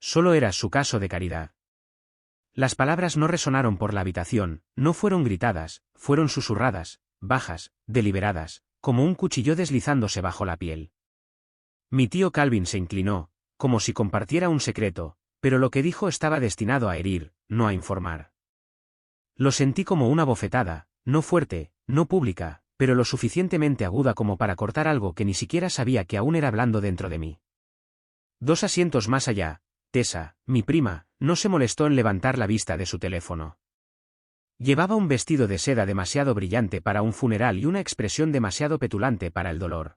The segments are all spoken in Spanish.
Solo era su caso de caridad. Las palabras no resonaron por la habitación, no fueron gritadas, fueron susurradas, bajas, deliberadas, como un cuchillo deslizándose bajo la piel. Mi tío Calvin se inclinó, como si compartiera un secreto, pero lo que dijo estaba destinado a herir, no a informar. Lo sentí como una bofetada, no fuerte, no pública, pero lo suficientemente aguda como para cortar algo que ni siquiera sabía que aún era blando dentro de mí. 2 asientos más allá, Tessa, mi prima, no se molestó en levantar la vista de su teléfono. Llevaba un vestido de seda demasiado brillante para un funeral y una expresión demasiado petulante para el dolor.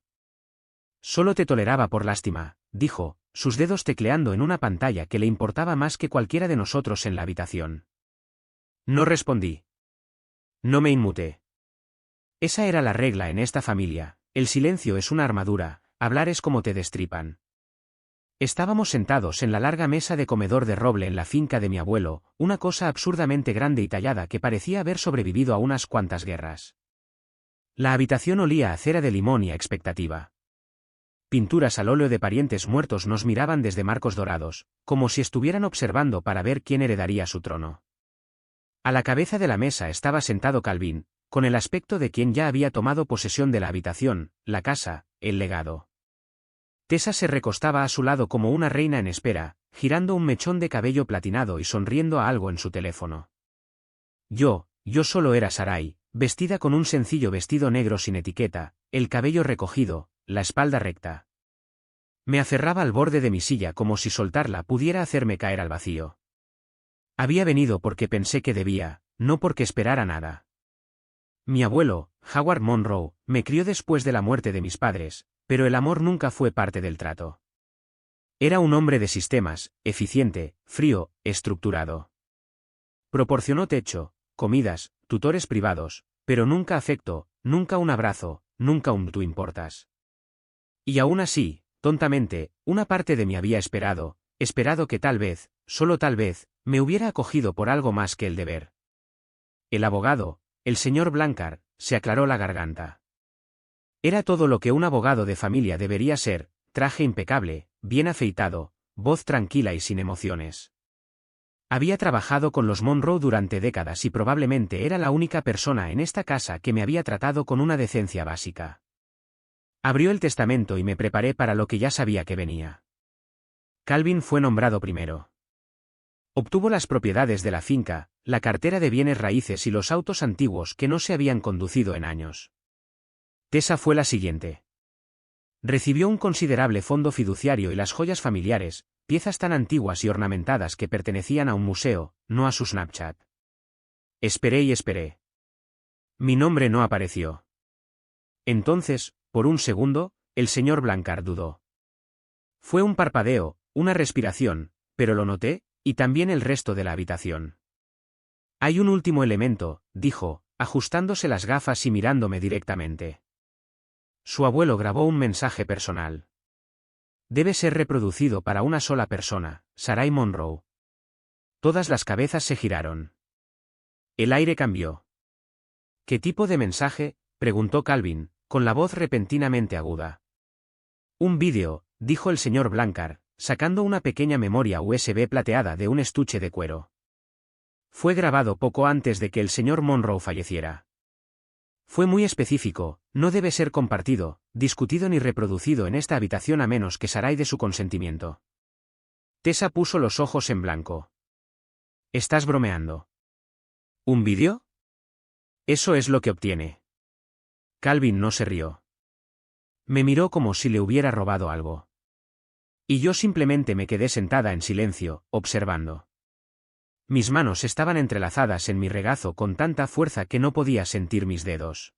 Solo te toleraba por lástima, dijo, sus dedos tecleando en una pantalla que le importaba más que cualquiera de nosotros en la habitación. No respondí. No me inmuté. Esa era la regla en esta familia, el silencio es una armadura, hablar es como te destripan. Estábamos sentados en la larga mesa de comedor de roble en la finca de mi abuelo, una cosa absurdamente grande y tallada que parecía haber sobrevivido a unas cuantas guerras. La habitación olía a cera de limón y a expectativa. Pinturas al óleo de parientes muertos nos miraban desde marcos dorados, como si estuvieran observando para ver quién heredaría su trono. A la cabeza de la mesa estaba sentado Calvin, con el aspecto de quien ya había tomado posesión de la habitación, la casa, el legado. Tessa se recostaba a su lado como una reina en espera, girando un mechón de cabello platinado y sonriendo a algo en su teléfono. Yo solo era Sarai, vestida con un sencillo vestido negro sin etiqueta, el cabello recogido, la espalda recta. Me aferraba al borde de mi silla como si soltarla pudiera hacerme caer al vacío. Había venido porque pensé que debía, no porque esperara nada. Mi abuelo, Howard Monroe, me crió después de la muerte de mis padres, pero el amor nunca fue parte del trato. Era un hombre de sistemas, eficiente, frío, estructurado. Proporcionó techo, comidas, tutores privados, pero nunca afecto, nunca un abrazo, nunca un tú importas. Y aún así, tontamente, una parte de mí había esperado que tal vez, solo tal vez, me hubiera acogido por algo más que el deber. El abogado, el señor Blanchard, se aclaró la garganta. Era todo lo que un abogado de familia debería ser, traje impecable, bien afeitado, voz tranquila y sin emociones. Había trabajado con los Monroe durante décadas y probablemente era la única persona en esta casa que me había tratado con una decencia básica. Abrió el testamento y me preparé para lo que ya sabía que venía. Calvin fue nombrado primero. Obtuvo las propiedades de la finca, la cartera de bienes raíces y los autos antiguos que no se habían conducido en años. Tessa fue la siguiente. Recibió un considerable fondo fiduciario y las joyas familiares, piezas tan antiguas y ornamentadas que pertenecían a un museo, no a su Snapchat. Esperé y esperé. Mi nombre no apareció. Entonces, por un segundo, el señor Blanchard dudó. Fue un parpadeo, una respiración, pero lo noté, y también el resto de la habitación. Hay un último elemento, dijo, ajustándose las gafas y mirándome directamente. Su abuelo grabó un mensaje personal. Debe ser reproducido para una sola persona, Sarai Monroe. Todas las cabezas se giraron. El aire cambió. ¿Qué tipo de mensaje?, preguntó Calvin, con la voz repentinamente aguda. Un vídeo, dijo el señor Blanchard, sacando una pequeña memoria USB plateada de un estuche de cuero. Fue grabado poco antes de que el señor Monroe falleciera. Fue muy específico, no debe ser compartido, discutido ni reproducido en esta habitación a menos que Sarai dé su consentimiento. Tessa puso los ojos en blanco. ¿Estás bromeando? ¿Un vídeo? Eso es lo que obtiene. Calvin no se rió. Me miró como si le hubiera robado algo. Y yo simplemente me quedé sentada en silencio, observando. Mis manos estaban entrelazadas en mi regazo con tanta fuerza que no podía sentir mis dedos.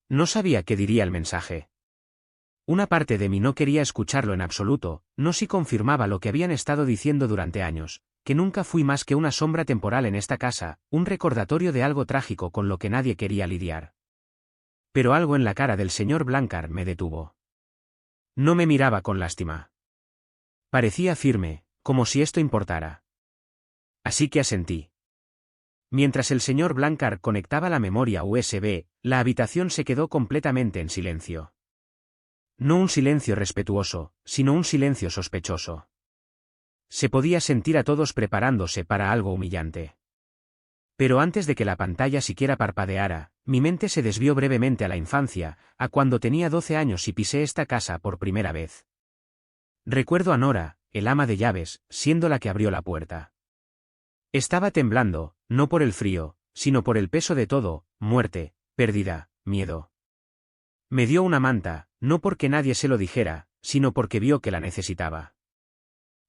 No sabía qué diría el mensaje. Una parte de mí no quería escucharlo en absoluto, no si confirmaba lo que habían estado diciendo durante años, que nunca fui más que una sombra temporal en esta casa, un recordatorio de algo trágico con lo que nadie quería lidiar. Pero algo en la cara del señor Blanchard me detuvo. No me miraba con lástima. Parecía firme, como si esto importara. Así que asentí. Mientras el señor Blanchard conectaba la memoria USB, la habitación se quedó completamente en silencio. No un silencio respetuoso, sino un silencio sospechoso. Se podía sentir a todos preparándose para algo humillante. Pero antes de que la pantalla siquiera parpadeara, mi mente se desvió brevemente a la infancia, a cuando tenía 12 años y pisé esta casa por primera vez. Recuerdo a Nora, el ama de llaves, siendo la que abrió la puerta. Estaba temblando, no por el frío, sino por el peso de todo: muerte, pérdida, miedo. Me dio una manta, no porque nadie se lo dijera, sino porque vio que la necesitaba.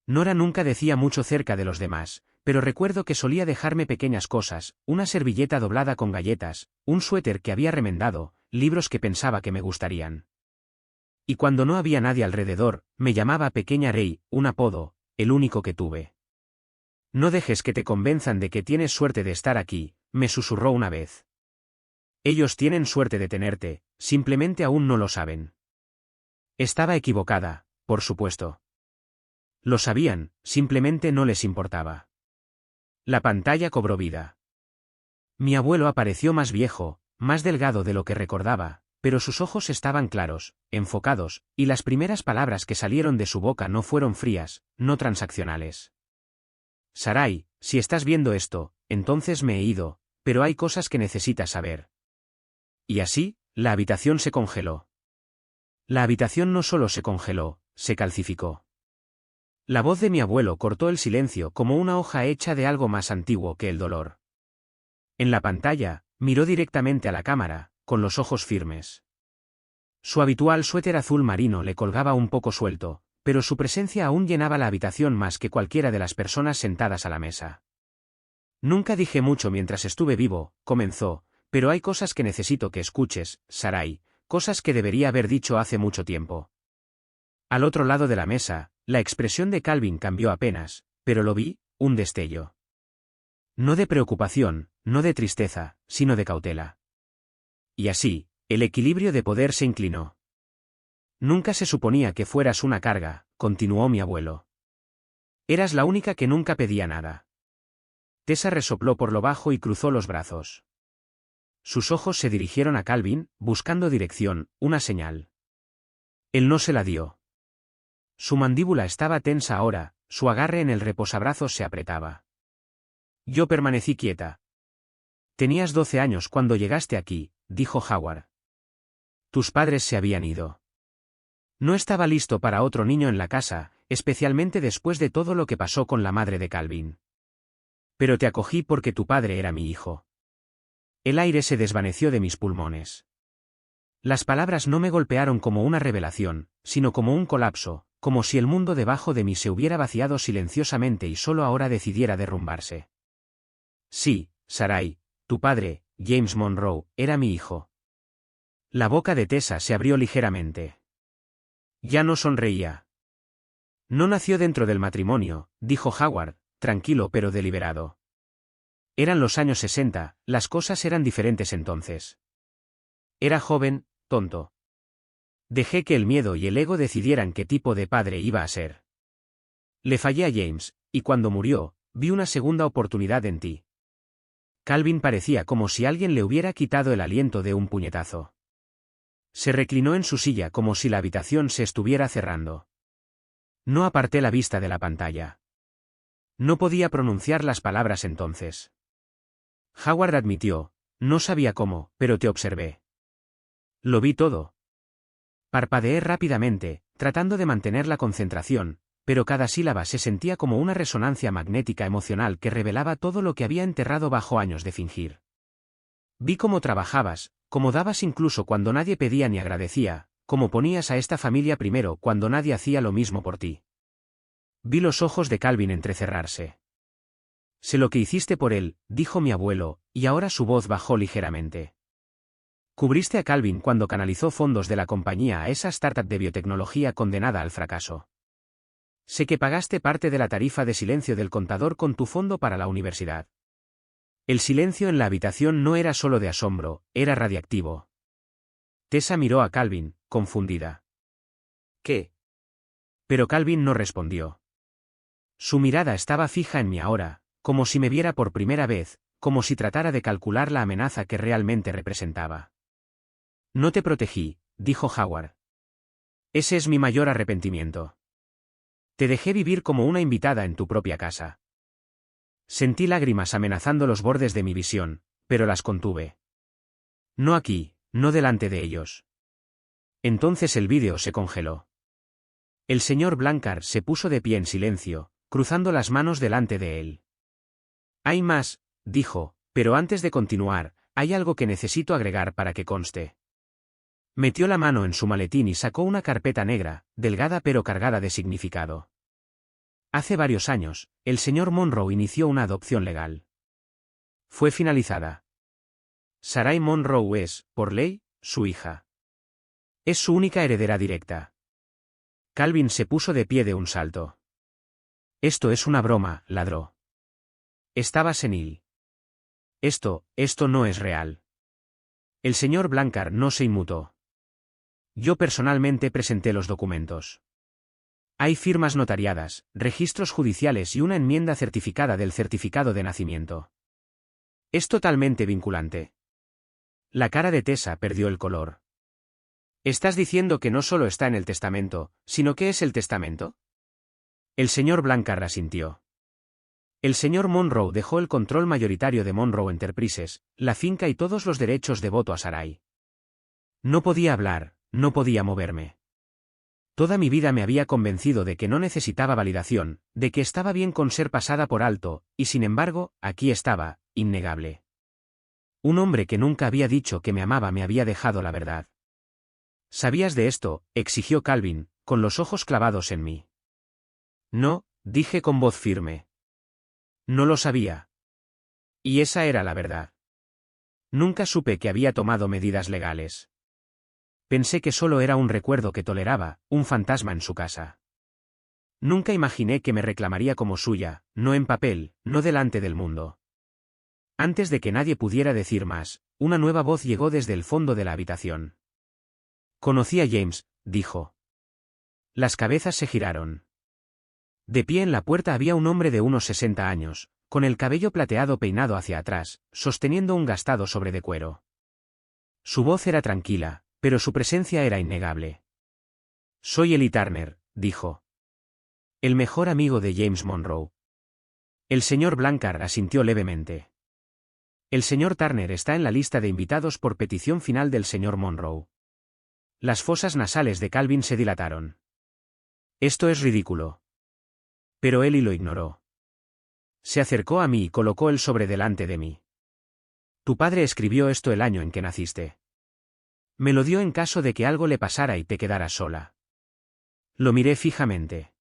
Nora nunca decía mucho cerca de los demás, pero recuerdo que solía dejarme pequeñas cosas: una servilleta doblada con galletas, un suéter que había remendado, libros que pensaba que me gustarían. Y cuando no había nadie alrededor, me llamaba Pequeña Rey, un apodo, el único que tuve. No dejes que te convenzan de que tienes suerte de estar aquí, me susurró una vez. Ellos tienen suerte de tenerte, simplemente aún no lo saben. Estaba equivocada, por supuesto. Lo sabían, simplemente no les importaba. La pantalla cobró vida. Mi abuelo apareció más viejo, más delgado de lo que recordaba, pero sus ojos estaban claros, enfocados, y las primeras palabras que salieron de su boca no fueron frías, no transaccionales. Sarai, si estás viendo esto, entonces me he ido, pero hay cosas que necesitas saber. Y así, la habitación se congeló. La habitación no solo se congeló, se calcificó. La voz de mi abuelo cortó el silencio como una hoja hecha de algo más antiguo que el dolor. En la pantalla, miró directamente a la cámara, con los ojos firmes. Su habitual suéter azul marino le colgaba un poco suelto, pero su presencia aún llenaba la habitación más que cualquiera de las personas sentadas a la mesa. Nunca dije mucho mientras estuve vivo, comenzó, pero hay cosas que necesito que escuches, Sarai, cosas que debería haber dicho hace mucho tiempo. Al otro lado de la mesa, la expresión de Calvin cambió apenas, pero lo vi, un destello. No de preocupación, no de tristeza, sino de cautela. Y así, el equilibrio de poder se inclinó. Nunca se suponía que fueras una carga, continuó mi abuelo. Eras la única que nunca pedía nada. Tessa resopló por lo bajo y cruzó los brazos. Sus ojos se dirigieron a Calvin, buscando dirección, una señal. Él no se la dio. Su mandíbula estaba tensa ahora, su agarre en el reposabrazos se apretaba. Yo permanecí quieta. Tenías 12 años cuando llegaste aquí, dijo Howard. Tus padres se habían ido. No estaba listo para otro niño en la casa, especialmente después de todo lo que pasó con la madre de Calvin. Pero te acogí porque tu padre era mi hijo. El aire se desvaneció de mis pulmones. Las palabras no me golpearon como una revelación, sino como un colapso, como si el mundo debajo de mí se hubiera vaciado silenciosamente y solo ahora decidiera derrumbarse. Sí, Sarai, tu padre, James Monroe, era mi hijo. La boca de Tessa se abrió ligeramente. Ya no sonreía. No nació dentro del matrimonio, dijo Howard, tranquilo pero deliberado. Eran los años 60, las cosas eran diferentes entonces. Era joven, tonto. Dejé que el miedo y el ego decidieran qué tipo de padre iba a ser. Le fallé a James, y cuando murió, vi una segunda oportunidad en ti. Calvin parecía como si alguien le hubiera quitado el aliento de un puñetazo. Se reclinó en su silla como si la habitación se estuviera cerrando. No aparté la vista de la pantalla. No podía pronunciar las palabras entonces. Howard admitió, no sabía cómo, pero te observé. Lo vi todo. Parpadeé rápidamente, tratando de mantener la concentración, pero cada sílaba se sentía como una resonancia magnética emocional que revelaba todo lo que había enterrado bajo años de fingir. Vi cómo trabajabas, cómo dabas incluso cuando nadie pedía ni agradecía, cómo ponías a esta familia primero cuando nadie hacía lo mismo por ti. Vi los ojos de Calvin entrecerrarse. Sé lo que hiciste por él, dijo mi abuelo, y ahora su voz bajó ligeramente. Cubriste a Calvin cuando canalizó fondos de la compañía a esa startup de biotecnología condenada al fracaso. Sé que pagaste parte de la tarifa de silencio del contador con tu fondo para la universidad. El silencio en la habitación no era solo de asombro, era radiactivo. Tessa miró a Calvin, confundida. ¿Qué? Pero Calvin no respondió. Su mirada estaba fija en mí ahora, como si me viera por primera vez, como si tratara de calcular la amenaza que realmente representaba. No te protegí, dijo Howard. Ese es mi mayor arrepentimiento. Te dejé vivir como una invitada en tu propia casa. Sentí lágrimas amenazando los bordes de mi visión, pero las contuve. No aquí, no delante de ellos. Entonces el vídeo se congeló. El señor Blanchard se puso de pie en silencio, cruzando las manos delante de él. Hay más, dijo, pero antes de continuar, hay algo que necesito agregar para que conste. Metió la mano en su maletín y sacó una carpeta negra, delgada pero cargada de significado. Hace varios años, el señor Monroe inició una adopción legal. Fue finalizada. Sarai Monroe es, por ley, su hija. Es su única heredera directa. Calvin se puso de pie de un salto. Esto es una broma, ladró. Estaba senil. Esto no es real. El señor Blanchard no se inmutó. Yo personalmente presenté los documentos. Hay firmas notariadas, registros judiciales y una enmienda certificada del certificado de nacimiento. Es totalmente vinculante. La cara de Tessa perdió el color. ¿Estás diciendo que no solo está en el testamento, sino que es el testamento? El señor Blanchard asintió. El señor Monroe dejó el control mayoritario de Monroe Enterprises, la finca y todos los derechos de voto a Sarai. No podía hablar, no podía moverme. Toda mi vida me había convencido de que no necesitaba validación, de que estaba bien con ser pasada por alto, y sin embargo, aquí estaba, innegable. Un hombre que nunca había dicho que me amaba me había dejado la verdad. ¿Sabías de esto?, exigió Calvin, con los ojos clavados en mí. No, dije con voz firme. No lo sabía. Y esa era la verdad. Nunca supe que había tomado medidas legales. Pensé que solo era un recuerdo que toleraba, un fantasma en su casa. Nunca imaginé que me reclamaría como suya, no en papel, no delante del mundo. Antes de que nadie pudiera decir más, una nueva voz llegó desde el fondo de la habitación. Conocí a James, dijo. Las cabezas se giraron. De pie en la puerta había un hombre de unos 60 años, con el cabello plateado peinado hacia atrás, sosteniendo un gastado sobre de cuero. Su voz era tranquila, pero su presencia era innegable. Soy Eli Turner, dijo. El mejor amigo de James Monroe. El señor Blanchard asintió levemente. El señor Turner está en la lista de invitados por petición final del señor Monroe. Las fosas nasales de Calvin se dilataron. Esto es ridículo. Pero Eli lo ignoró. Se acercó a mí y colocó el sobre delante de mí. Tu padre escribió esto el año en que naciste. Me lo dio en caso de que algo le pasara y te quedaras sola. Lo miré fijamente.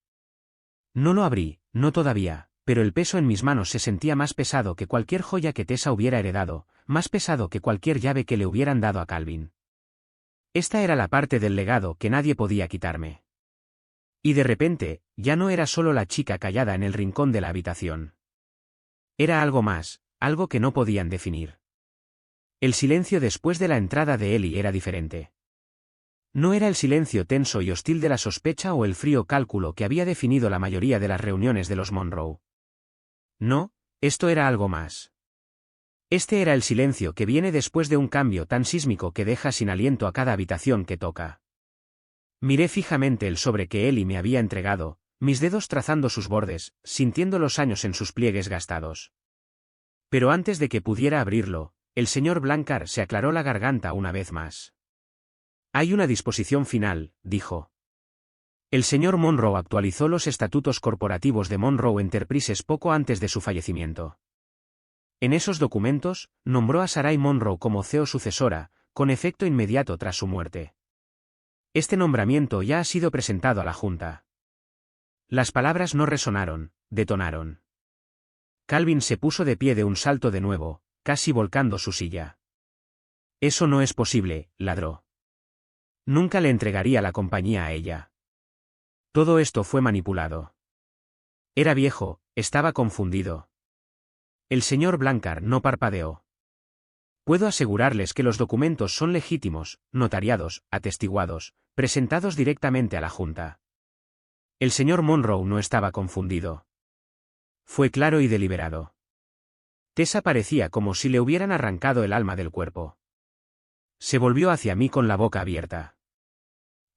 No lo abrí, no todavía, pero el peso en mis manos se sentía más pesado que cualquier joya que Tessa hubiera heredado, más pesado que cualquier llave que le hubieran dado a Calvin. Esta era la parte del legado que nadie podía quitarme. Y de repente, ya no era solo la chica callada en el rincón de la habitación. Era algo más, algo que no podían definir. El silencio después de la entrada de Eli era diferente. No era el silencio tenso y hostil de la sospecha o el frío cálculo que había definido la mayoría de las reuniones de los Monroe. No, esto era algo más. Este era el silencio que viene después de un cambio tan sísmico que deja sin aliento a cada habitación que toca. Miré fijamente el sobre que Eli me había entregado, mis dedos trazando sus bordes, sintiendo los años en sus pliegues gastados. Pero antes de que pudiera abrirlo, el señor Blanchard se aclaró la garganta una vez más. Hay una disposición final, dijo. El señor Monroe actualizó los estatutos corporativos de Monroe Enterprises poco antes de su fallecimiento. En esos documentos, nombró a Sarai Monroe como CEO sucesora, con efecto inmediato tras su muerte. Este nombramiento ya ha sido presentado a la Junta. Las palabras no resonaron, detonaron. Calvin se puso de pie de un salto de nuevo, casi volcando su silla. Eso no es posible, ladró. Nunca le entregaría la compañía a ella. Todo esto fue manipulado. Era viejo, estaba confundido. El señor Blanchard no parpadeó. Puedo asegurarles que los documentos son legítimos, notariados, atestiguados, presentados directamente a la Junta. El señor Monroe no estaba confundido. Fue claro y deliberado. Tessa parecía como si le hubieran arrancado el alma del cuerpo. Se volvió hacia mí con la boca abierta.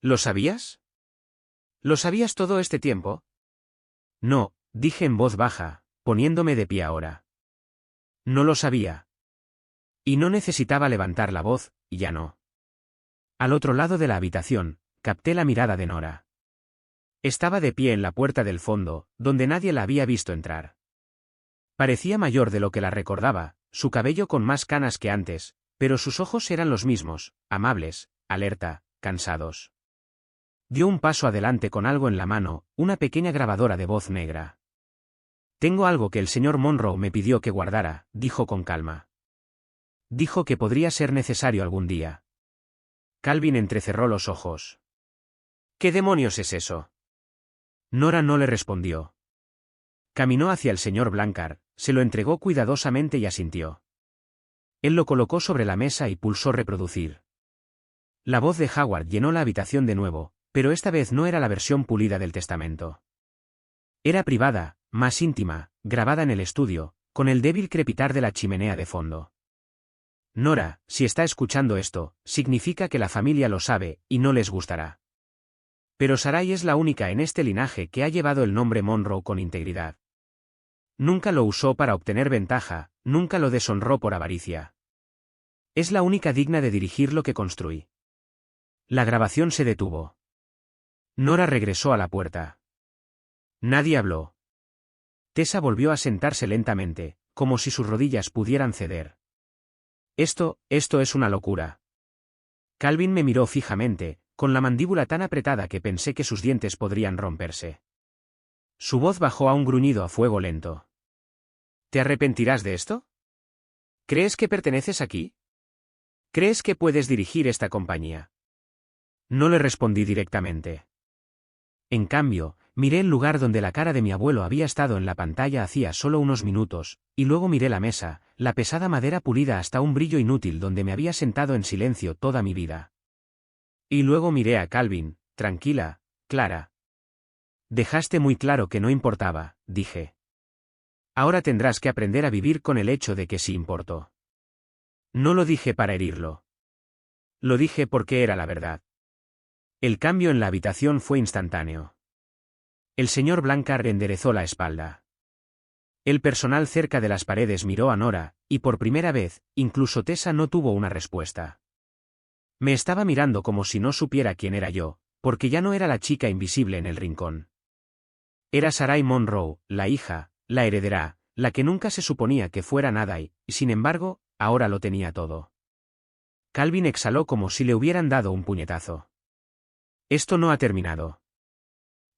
¿Lo sabías? ¿Lo sabías todo este tiempo? No, dije en voz baja, poniéndome de pie ahora. No lo sabía. Y no necesitaba levantar la voz, ya no. Al otro lado de la habitación, capté la mirada de Nora. Estaba de pie en la puerta del fondo, donde nadie la había visto entrar. Parecía mayor de lo que la recordaba, su cabello con más canas que antes, pero sus ojos eran los mismos, amables, alerta, cansados. Dio un paso adelante con algo en la mano, una pequeña grabadora de voz negra. Tengo algo que el señor Monroe me pidió que guardara, dijo con calma. Dijo que podría ser necesario algún día. Calvin entrecerró los ojos. ¿Qué demonios es eso? Nora no le respondió. Caminó hacia el señor Blanchard, se lo entregó cuidadosamente y asintió. Él lo colocó sobre la mesa y pulsó reproducir. La voz de Howard llenó la habitación de nuevo, pero esta vez no era la versión pulida del testamento. Era privada, más íntima, grabada en el estudio, con el débil crepitar de la chimenea de fondo. Nora, si está escuchando esto, significa que la familia lo sabe, y no les gustará. Pero Sarai es la única en este linaje que ha llevado el nombre Monroe con integridad. Nunca lo usó para obtener ventaja, nunca lo deshonró por avaricia. Es la única digna de dirigir lo que construí. La grabación se detuvo. Nora regresó a la puerta. Nadie habló. Tessa volvió a sentarse lentamente, como si sus rodillas pudieran ceder. Esto es una locura. Calvin me miró fijamente, con la mandíbula tan apretada que pensé que sus dientes podrían romperse. Su voz bajó a un gruñido a fuego lento. ¿Te arrepentirás de esto? ¿Crees que perteneces aquí? ¿Crees que puedes dirigir esta compañía? No le respondí directamente. En cambio, miré el lugar donde la cara de mi abuelo había estado en la pantalla hacía solo unos minutos, y luego miré la mesa, la pesada madera pulida hasta un brillo inútil donde me había sentado en silencio toda mi vida. Y luego miré a Calvin, tranquila, Clara. Dejaste muy claro que no importaba, dije. Ahora tendrás que aprender a vivir con el hecho de que sí importó. No lo dije para herirlo. Lo dije porque era la verdad. El cambio en la habitación fue instantáneo. El señor Blanchard enderezó la espalda. El personal cerca de las paredes miró a Nora, y por primera vez, incluso Tessa no tuvo una respuesta. Me estaba mirando como si no supiera quién era yo, porque ya no era la chica invisible en el rincón. Era Sarai Monroe, la hija, la heredera, la que nunca se suponía que fuera nada y, sin embargo, ahora lo tenía todo. Calvin exhaló como si le hubieran dado un puñetazo. Esto no ha terminado.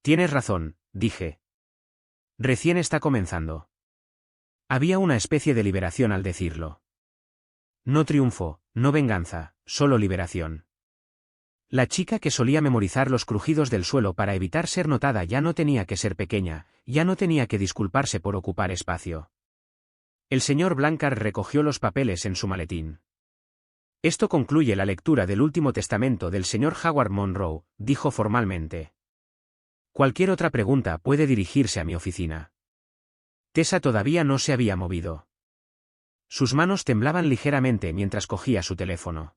Tienes razón, dije. Recién está comenzando. Había una especie de liberación al decirlo. No triunfo, no venganza, solo liberación. La chica que solía memorizar los crujidos del suelo para evitar ser notada ya no tenía que ser pequeña, ya no tenía que disculparse por ocupar espacio. El señor Blanchard recogió los papeles en su maletín. Esto concluye la lectura del último testamento del señor Howard Monroe, dijo formalmente. Cualquier otra pregunta puede dirigirse a mi oficina. Tessa todavía no se había movido. Sus manos temblaban ligeramente mientras cogía su teléfono.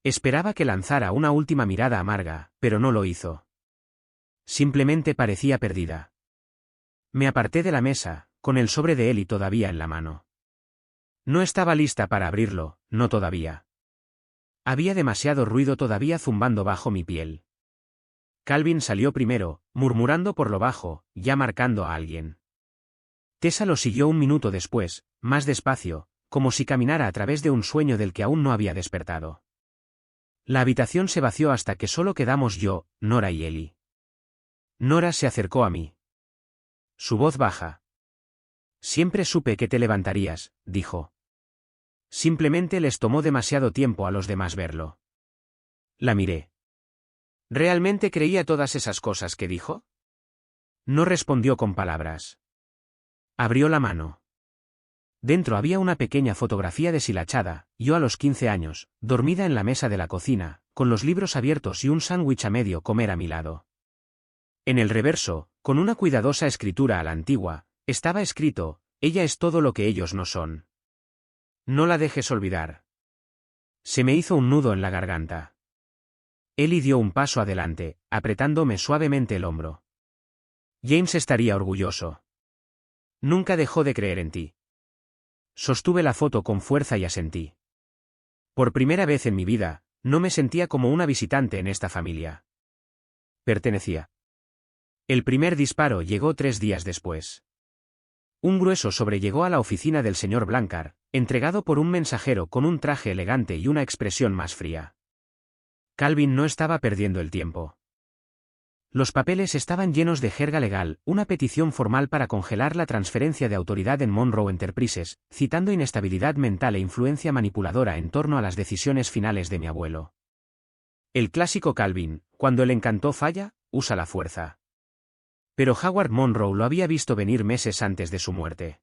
Esperaba que lanzara una última mirada amarga, pero no lo hizo. Simplemente parecía perdida. Me aparté de la mesa, con el sobre de Eli todavía en la mano. No estaba lista para abrirlo, no todavía. Había demasiado ruido todavía zumbando bajo mi piel. Calvin salió primero, murmurando por lo bajo, ya marcando a alguien. Tessa lo siguió un minuto después, más despacio, como si caminara a través de un sueño del que aún no había despertado. La habitación se vació hasta que solo quedamos yo, Nora y Eli. Nora se acercó a mí. Su voz baja. Siempre supe que te levantarías, dijo. Simplemente les tomó demasiado tiempo a los demás verlo. La miré. ¿Realmente creía todas esas cosas que dijo? No respondió con palabras. Abrió la mano. Dentro había una pequeña fotografía deshilachada, yo a los 15 años, dormida en la mesa de la cocina, con los libros abiertos y un sándwich a medio comer a mi lado. En el reverso, con una cuidadosa escritura a la antigua, estaba escrito, ella es todo lo que ellos no son. No la dejes olvidar. Se me hizo un nudo en la garganta. Eli dio un paso adelante, apretándome suavemente el hombro. James estaría orgulloso. Nunca dejó de creer en ti. Sostuve la foto con fuerza y asentí. Por primera vez en mi vida, no me sentía como una visitante en esta familia. Pertenecía. El primer disparo llegó 3 días después. Un grueso sobre llegó a la oficina del señor Blanchard, entregado por un mensajero con un traje elegante y una expresión más fría. Calvin no estaba perdiendo el tiempo. Los papeles estaban llenos de jerga legal, una petición formal para congelar la transferencia de autoridad en Monroe Enterprises, citando inestabilidad mental e influencia manipuladora en torno a las decisiones finales de mi abuelo. El clásico Calvin, cuando el encanto falla, usa la fuerza. Pero Howard Monroe lo había visto venir meses antes de su muerte.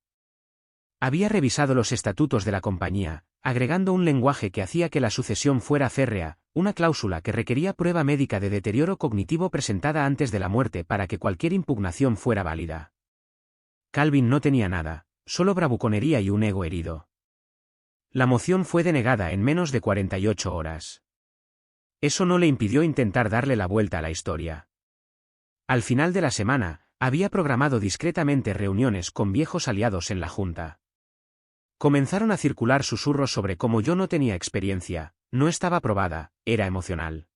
Había revisado los estatutos de la compañía, agregando un lenguaje que hacía que la sucesión fuera férrea, una cláusula que requería prueba médica de deterioro cognitivo presentada antes de la muerte para que cualquier impugnación fuera válida. Calvin no tenía nada, solo bravuconería y un ego herido. La moción fue denegada en menos de 48 horas. Eso no le impidió intentar darle la vuelta a la historia. Al final de la semana, había programado discretamente reuniones con viejos aliados en la Junta. Comenzaron a circular susurros sobre cómo yo no tenía experiencia, no estaba probada, era emocional.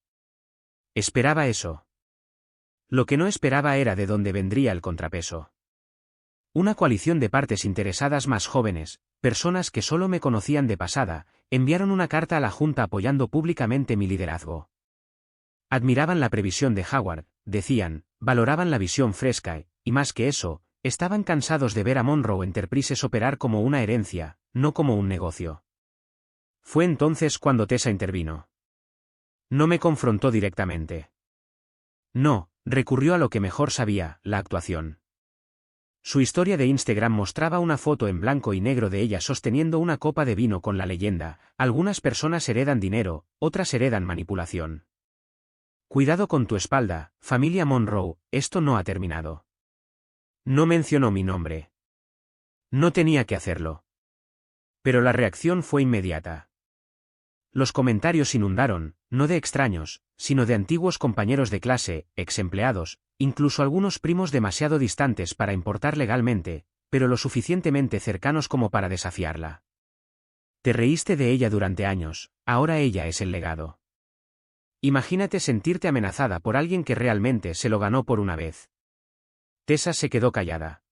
Esperaba eso. Lo que no esperaba era de dónde vendría el contrapeso. Una coalición de partes interesadas más jóvenes, personas que solo me conocían de pasada, enviaron una carta a la Junta apoyando públicamente mi liderazgo. Admiraban la previsión de Howard, decían, valoraban la visión fresca y más que eso, estaban cansados de ver a Monroe Enterprises operar como una herencia, no como un negocio. Fue entonces cuando Tessa intervino. No me confrontó directamente. No, recurrió a lo que mejor sabía, la actuación. Su historia de Instagram mostraba una foto en blanco y negro de ella sosteniendo una copa de vino con la leyenda, algunas personas heredan dinero, otras heredan manipulación. Cuidado con tu espalda, familia Monroe, esto no ha terminado. No mencionó mi nombre. No tenía que hacerlo. Pero la reacción fue inmediata. Los comentarios inundaron, no de extraños, sino de antiguos compañeros de clase, ex empleados, incluso algunos primos demasiado distantes para importar legalmente, pero lo suficientemente cercanos como para desafiarla. Te reíste de ella durante años, ahora ella es el legado. Imagínate sentirte amenazada por alguien que realmente se lo ganó por una vez. Tessa se quedó callada.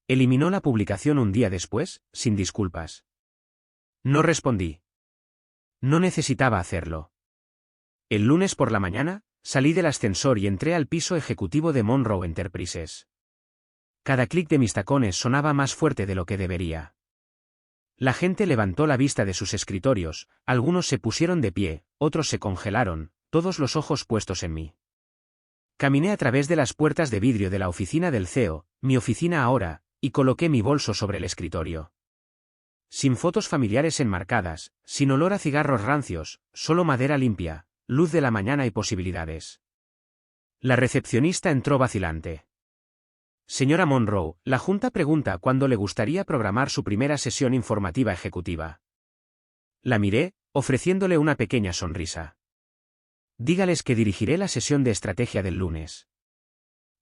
Eliminó la publicación un día después, sin disculpas. No respondí. No necesitaba hacerlo. El lunes por la mañana, salí del ascensor y entré al piso ejecutivo de Monroe Enterprises. Cada clic de mis tacones sonaba más fuerte de lo que debería. La gente levantó la vista de sus escritorios, algunos se pusieron de pie, otros se congelaron, todos los ojos puestos en mí. Caminé a través de las puertas de vidrio de la oficina del CEO, mi oficina ahora, y coloqué mi bolso sobre el escritorio. Sin fotos familiares enmarcadas, sin olor a cigarros rancios, solo madera limpia, luz de la mañana y posibilidades. La recepcionista entró vacilante. Señora Monroe, la Junta pregunta cuándo le gustaría programar su primera sesión informativa ejecutiva. La miré, ofreciéndole una pequeña sonrisa. Dígales que dirigiré la sesión de estrategia del lunes.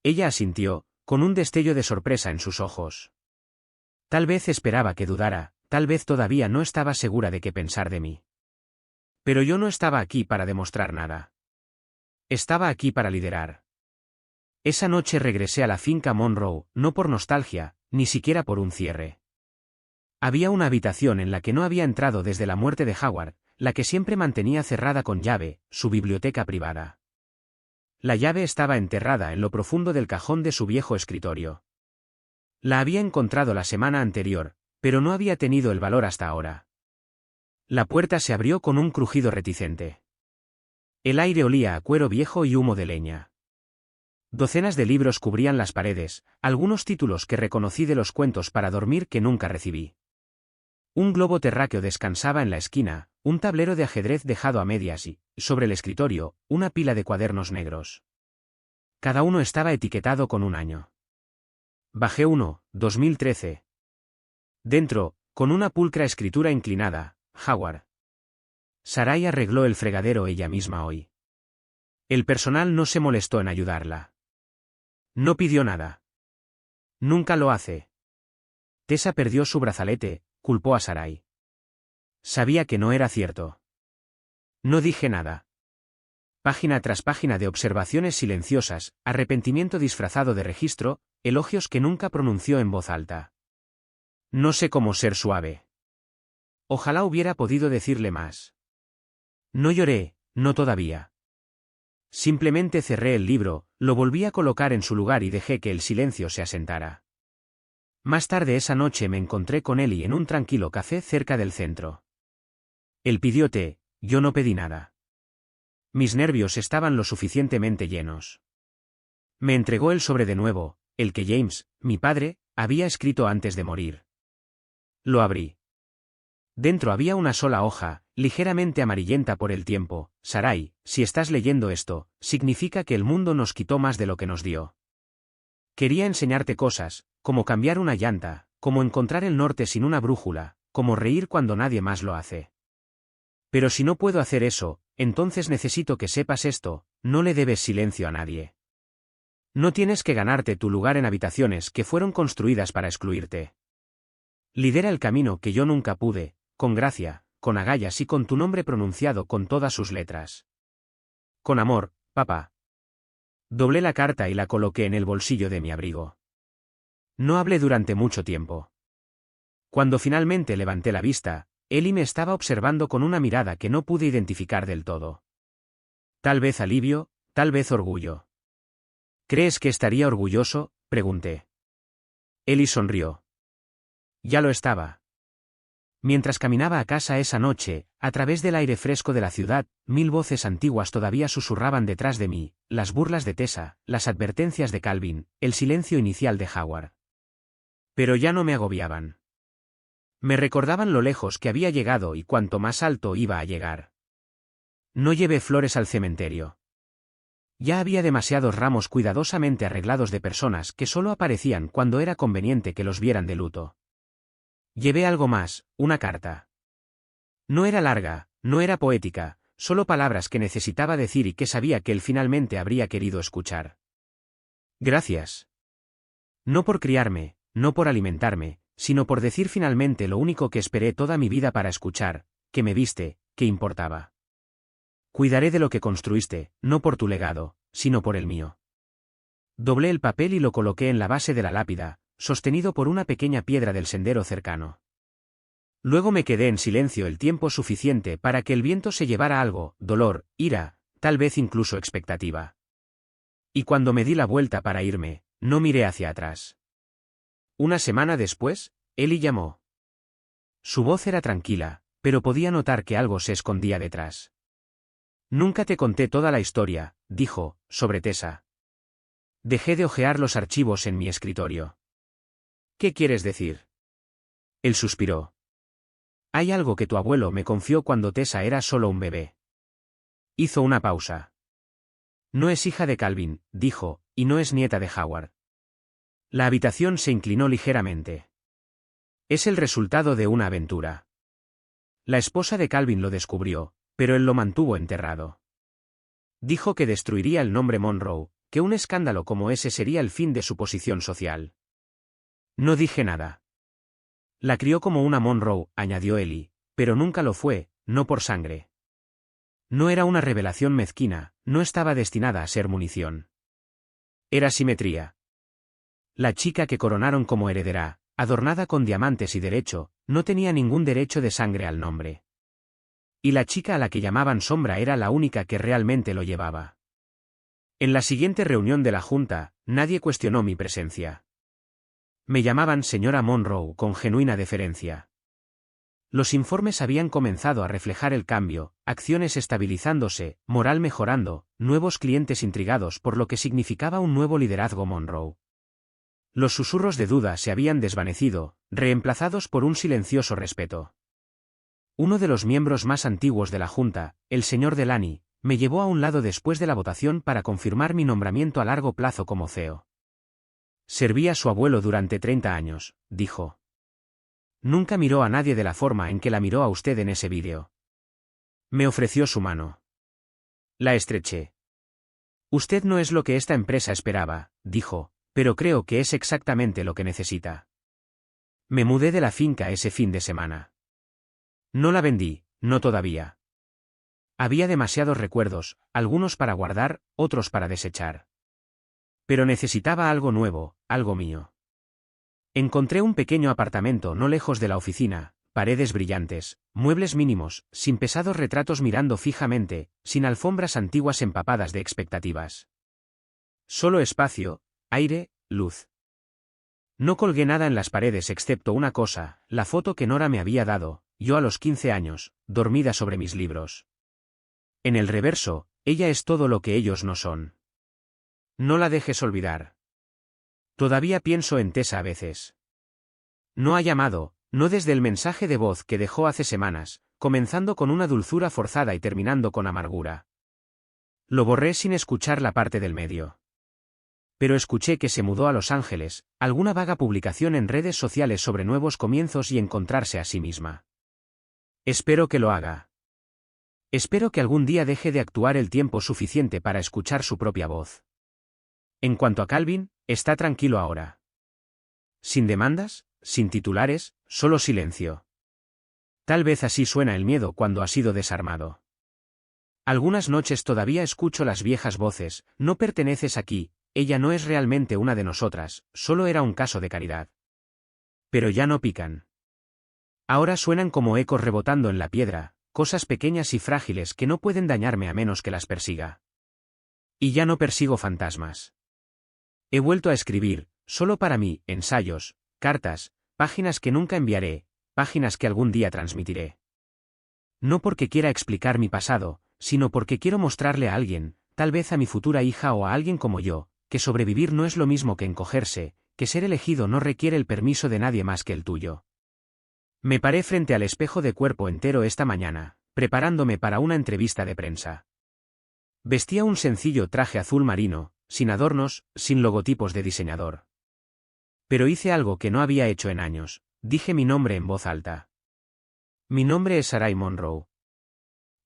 Ella asintió, con un destello de sorpresa en sus ojos. Tal vez esperaba que dudara, tal vez todavía no estaba segura de qué pensar de mí. Pero yo no estaba aquí para demostrar nada. Estaba aquí para liderar. Esa noche regresé a la finca Monroe, no por nostalgia, ni siquiera por un cierre. Había una habitación en la que no había entrado desde la muerte de Howard, la que siempre mantenía cerrada con llave, su biblioteca privada. La llave estaba enterrada en lo profundo del cajón de su viejo escritorio. La había encontrado la semana anterior, pero no había tenido el valor hasta ahora. La puerta se abrió con un crujido reticente. El aire olía a cuero viejo y humo de leña. Docenas de libros cubrían las paredes, algunos títulos que reconocí de los cuentos para dormir que nunca recibí. Un globo terráqueo descansaba en la esquina, un tablero de ajedrez dejado a medias y, sobre el escritorio, una pila de cuadernos negros. Cada uno estaba etiquetado con un año. Bajé 1, 2013. Dentro, con una pulcra escritura inclinada, Howard. Sarai arregló el fregadero ella misma hoy. El personal no se molestó en ayudarla. No pidió nada. Nunca lo hace. Tessa perdió su brazalete, culpó a Sarai. Sabía que no era cierto. No dije nada. Página tras página de observaciones silenciosas, arrepentimiento disfrazado de registro, elogios que nunca pronunció en voz alta. No sé cómo ser suave. Ojalá hubiera podido decirle más. No lloré, no todavía. Simplemente cerré el libro, lo volví a colocar en su lugar y dejé que el silencio se asentara. Más tarde esa noche me encontré con Eli en un tranquilo café cerca del centro. Él pidió té, yo no pedí nada. Mis nervios estaban lo suficientemente llenos. Me entregó el sobre de nuevo, el que James, mi padre, había escrito antes de morir. Lo abrí. Dentro había una sola hoja, ligeramente amarillenta por el tiempo. Sarai, si estás leyendo esto, significa que el mundo nos quitó más de lo que nos dio. Quería enseñarte cosas, como cambiar una llanta, como encontrar el norte sin una brújula, como reír cuando nadie más lo hace. Pero si no puedo hacer eso, entonces necesito que sepas esto, no le debes silencio a nadie. No tienes que ganarte tu lugar en habitaciones que fueron construidas para excluirte. Lidera el camino que yo nunca pude, con gracia, con agallas y con tu nombre pronunciado con todas sus letras. Con amor, papá. Doblé la carta y la coloqué en el bolsillo de mi abrigo. No hablé durante mucho tiempo. Cuando finalmente levanté la vista, Eli me estaba observando con una mirada que no pude identificar del todo. Tal vez alivio, tal vez orgullo. ¿Crees que estaría orgulloso?, pregunté. Eli sonrió. Ya lo estaba. Mientras caminaba a casa esa noche, a través del aire fresco de la ciudad, 1000 voces antiguas todavía susurraban detrás de mí, las burlas de Tessa, las advertencias de Calvin, el silencio inicial de Howard. Pero ya no me agobiaban. Me recordaban lo lejos que había llegado y cuánto más alto iba a llegar. No llevé flores al cementerio. Ya había demasiados ramos cuidadosamente arreglados de personas que solo aparecían cuando era conveniente que los vieran de luto. Llevé algo más, una carta. No era larga, no era poética, solo palabras que necesitaba decir y que sabía que él finalmente habría querido escuchar. Gracias. No por criarme, no por alimentarme, sino por decir finalmente lo único que esperé toda mi vida para escuchar, que me viste, que importaba. Cuidaré de lo que construiste, no por tu legado, sino por el mío. Doblé el papel y lo coloqué en la base de la lápida, sostenido por una pequeña piedra del sendero cercano. Luego me quedé en silencio el tiempo suficiente para que el viento se llevara algo, dolor, ira, tal vez incluso expectativa. Y cuando me di la vuelta para irme, no miré hacia atrás. Una semana después, Eli llamó. Su voz era tranquila, pero podía notar que algo se escondía detrás. Nunca te conté toda la historia, dijo, sobre Tessa. Dejé de hojear los archivos en mi escritorio. ¿Qué quieres decir? Él suspiró. Hay algo que tu abuelo me confió cuando Tessa era solo un bebé. Hizo una pausa. No es hija de Calvin, dijo, y no es nieta de Howard. La habitación se inclinó ligeramente. Es el resultado de una aventura. La esposa de Calvin lo descubrió, pero él lo mantuvo enterrado. Dijo que destruiría el nombre Monroe, que un escándalo como ese sería el fin de su posición social. No dije nada. La crió como una Monroe, añadió Eli, pero nunca lo fue, no por sangre. No era una revelación mezquina, no estaba destinada a ser munición. Era simetría. La chica que coronaron como heredera, adornada con diamantes y derecho, no tenía ningún derecho de sangre al nombre. Y la chica a la que llamaban Sombra era la única que realmente lo llevaba. En la siguiente reunión de la Junta, nadie cuestionó mi presencia. Me llamaban señora Monroe con genuina deferencia. Los informes habían comenzado a reflejar el cambio, acciones estabilizándose, moral mejorando, nuevos clientes intrigados por lo que significaba un nuevo liderazgo Monroe. Los susurros de duda se habían desvanecido, reemplazados por un silencioso respeto. Uno de los miembros más antiguos de la Junta, el señor Delany, me llevó a un lado después de la votación para confirmar mi nombramiento a largo plazo como CEO. Serví a su abuelo durante 30 años, dijo. Nunca miró a nadie de la forma en que la miró a usted en ese vídeo. Me ofreció su mano. La estreché. Usted no es lo que esta empresa esperaba, dijo, pero creo que es exactamente lo que necesita. Me mudé de la finca ese fin de semana. No la vendí, no todavía. Había demasiados recuerdos, algunos para guardar, otros para desechar. Pero necesitaba algo nuevo, algo mío. Encontré un pequeño apartamento no lejos de la oficina, paredes brillantes, muebles mínimos, sin pesados retratos mirando fijamente, sin alfombras antiguas empapadas de expectativas. Solo espacio, aire, luz. No colgué nada en las paredes excepto una cosa, la foto que Nora me había dado, yo a los 15 años, dormida sobre mis libros. En el reverso, ella es todo lo que ellos no son. No la dejes olvidar. Todavía pienso en Tessa a veces. No ha llamado, no desde el mensaje de voz que dejó hace semanas, comenzando con una dulzura forzada y terminando con amargura. Lo borré sin escuchar la parte del medio. Pero escuché que se mudó a Los Ángeles, alguna vaga publicación en redes sociales sobre nuevos comienzos y encontrarse a sí misma. Espero que lo haga. Espero que algún día deje de actuar el tiempo suficiente para escuchar su propia voz. En cuanto a Calvin, está tranquilo ahora. Sin demandas, sin titulares, solo silencio. Tal vez así suena el miedo cuando ha sido desarmado. Algunas noches todavía escucho las viejas voces, no perteneces aquí, ella no es realmente una de nosotras, solo era un caso de caridad. Pero ya no pican. Ahora suenan como ecos rebotando en la piedra, cosas pequeñas y frágiles que no pueden dañarme a menos que las persiga. Y ya no persigo fantasmas. He vuelto a escribir, solo para mí, ensayos, cartas, páginas que nunca enviaré, páginas que algún día transmitiré. No porque quiera explicar mi pasado, sino porque quiero mostrarle a alguien, tal vez a mi futura hija o a alguien como yo, que sobrevivir no es lo mismo que encogerse, que ser elegido no requiere el permiso de nadie más que el tuyo. Me paré frente al espejo de cuerpo entero esta mañana, preparándome para una entrevista de prensa. Vestía un sencillo traje azul marino, sin adornos, sin logotipos de diseñador. Pero hice algo que no había hecho en años, dije mi nombre en voz alta. Mi nombre es Sarai Monroe.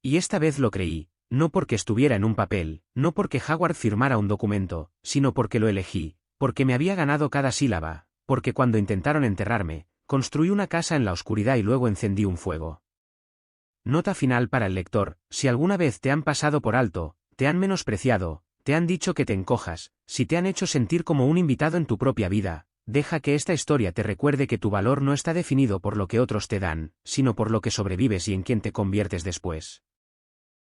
Y esta vez lo creí, no porque estuviera en un papel, no porque Howard firmara un documento, sino porque lo elegí, porque me había ganado cada sílaba, porque cuando intentaron enterrarme, construí una casa en la oscuridad y luego encendí un fuego. Nota final para el lector: si alguna vez te han pasado por alto, te han menospreciado, te han dicho que te encojas, si te han hecho sentir como un invitado en tu propia vida, deja que esta historia te recuerde que tu valor no está definido por lo que otros te dan, sino por lo que sobrevives y en quien te conviertes después.